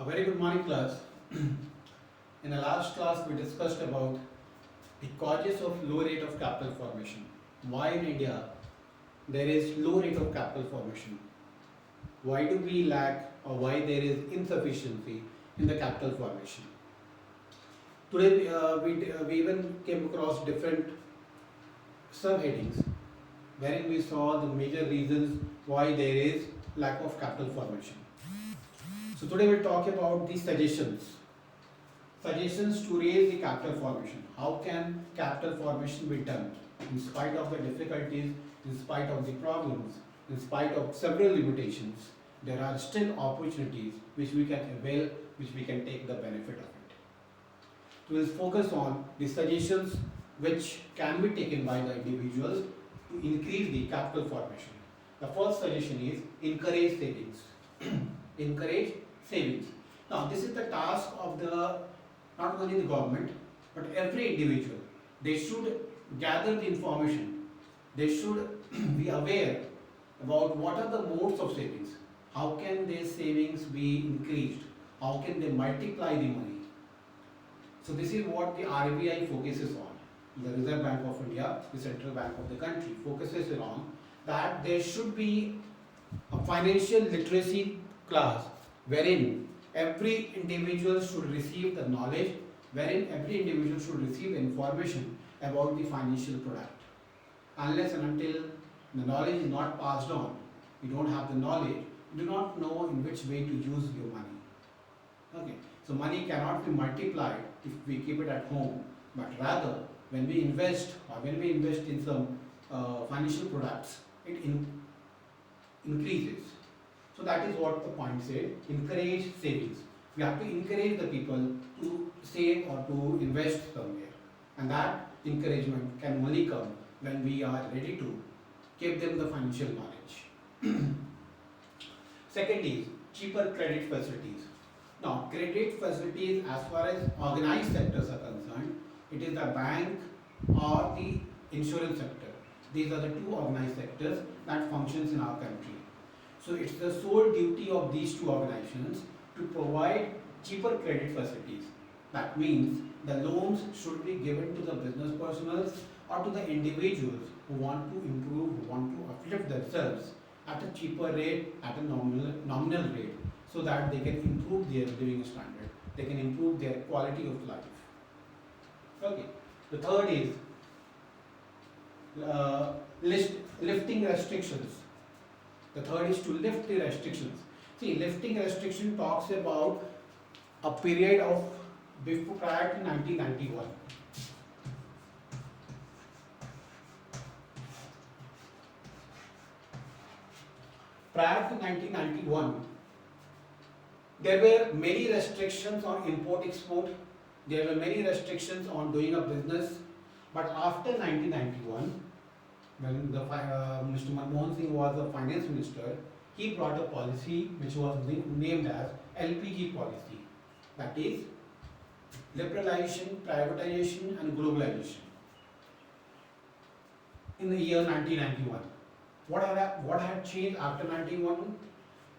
A very good morning, class. In the last class, we discussed about the causes of low rate of capital formation. Why in India there is low rate of capital formation? Why do we lack or why there is insufficiency in the capital formation? Today, we even came across different subheadings wherein we saw the major reasons why there is lack of capital formation. So today we'll talk about the suggestions to raise the capital formation. How can capital formation be done in spite of the difficulties, in spite of the problems, in spite of several limitations? There are still opportunities which we can avail, which we can take the benefit of it. So we'll focus on the suggestions which can be taken by the individuals to increase the capital formation. The first suggestion is encourage savings. Encourage savings. Now this is the task of the not only the government but every individual. They should gather the information. They should be aware about what are the modes of savings. How can their savings be increased? How can they multiply the money? So this is what the RBI focuses on. The Reserve Bank of India, the central bank of the country, focuses on that there should be a financial literacy class wherein every individual should receive the knowledge, wherein every individual should receive the information about the financial product. Unless and until the knowledge is not passed on, you don't have the knowledge, you do not know in which way to use your money. Okay, so money cannot be multiplied if we keep it at home, but rather when we invest or when we invest in some financial products, it increases. So that is what the point said, encourage savings. We have to encourage the people to save or to invest somewhere. And that encouragement can only come when we are ready to give them the financial knowledge. Second is cheaper credit facilities. Now, credit facilities as far as organized sectors are concerned, it is the bank or the insurance sector. These are the two organized sectors that functions in our country. So it's the sole duty of these two organizations to provide cheaper credit facilities. That means the loans should be given to the business personals or to the individuals who want to improve, who want to uplift themselves at a cheaper rate, at a nominal rate, so that they can improve their living standard, they can improve their quality of life. Okay. The third is lifting restrictions. The third is to lift the restrictions. See, lifting restriction talks about a period of before prior to 1991. Prior to 1991, there were many restrictions on import-export. There were many restrictions on doing a business. But after 1991, when Mr. Manmohan Singh was the finance minister, he brought a policy which was named as LPG policy. That is liberalization, privatization and globalization. In the year 1991. What had changed after 1991?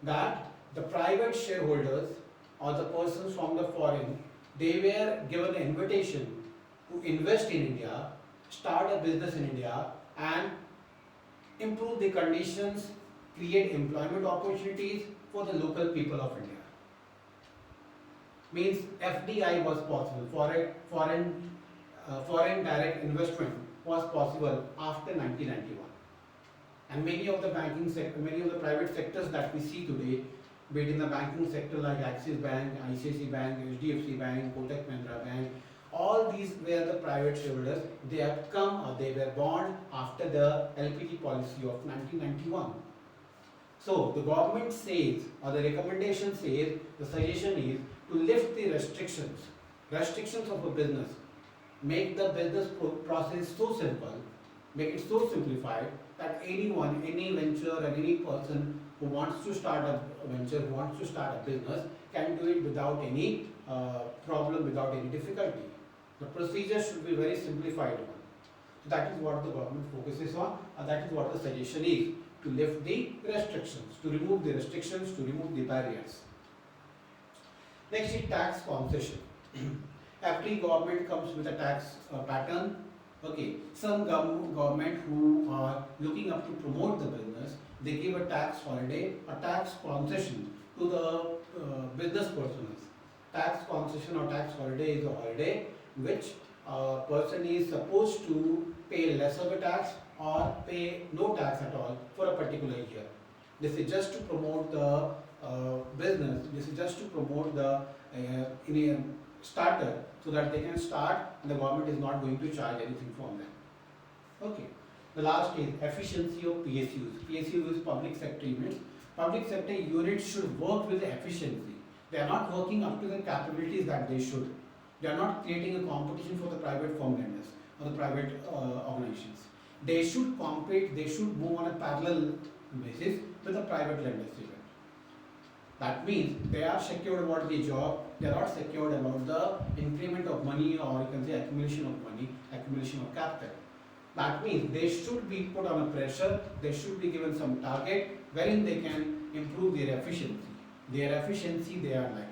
That the private shareholders or the persons from the foreign, they were given an invitation to invest in India, start a business in India and improve the conditions, create employment opportunities for the local people of India. Means FDI was possible, foreign direct investment was possible after 1991. And many of the banking sector, many of the private sectors that we see today, be it in the banking sector like Axis Bank, ICICI Bank, HDFC Bank, Kotak Mahindra Bank, all these were the private shareholders. They have come or they were born after the LPG policy of 1991. So the government says, or the recommendation says, the suggestion is to lift the restrictions of a business, make the business process so simple, make it so simplified that anyone, any venture and any person who wants to start a venture, who wants to start a business can do it without any problem, without any difficulty. The procedure should be very simplified one. So that is what the government focuses on, and that is what the suggestion is, to lift the restrictions, to remove the restrictions, to remove the barriers. Next is tax concession. Every government comes with a tax pattern. Okay, some government who are looking up to promote the business, they give a tax holiday, a tax concession to the business persons. Tax concession or tax holiday is a holiday which a person is supposed to pay less of a tax or pay no tax at all for a particular year. This is just to promote the business. This is just to promote the in a starter so that they can start and the government is not going to charge anything from them. Okay. The last is efficiency of PSUs. PSU is public sector units. Public sector units should work with efficiency. They are not working up to the capabilities that they should. They are not creating a competition for the private firm lenders or the private organizations. They should compete, they should move on a parallel basis with the private lenders even. That means they are secured about the job, they are not secured about the increment of money, or you can say accumulation of money, accumulation of capital. That means they should be put on a pressure, they should be given some target wherein they can improve their efficiency. Their efficiency they are lacking.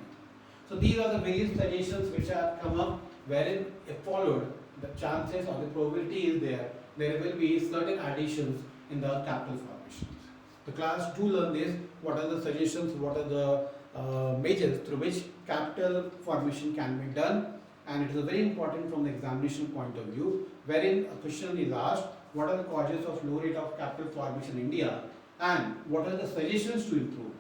So these are the various suggestions which have come up wherein if followed, the chances or the probability is there will be certain additions in the capital formations. The class do learn this, what are the suggestions, what are the measures through which capital formation can be done, and it is very important from the examination point of view, wherein a question is asked, what are the causes of low rate of capital formation in India and what are the suggestions to improve.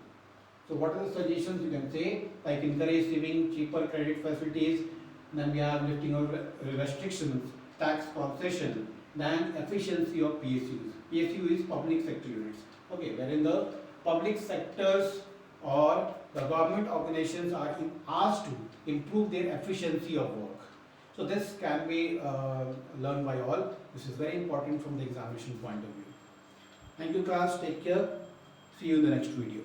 So what are the suggestions you can say, like encourage saving, cheaper credit facilities, then we have lifting of restrictions, tax concession, then efficiency of PSUs. PSU is public sector units. Okay, wherein the public sectors or the government organizations are asked to improve their efficiency of work. So this can be learned by all. This is very important from the examination point of view. Thank you class, take care. See you in the next video.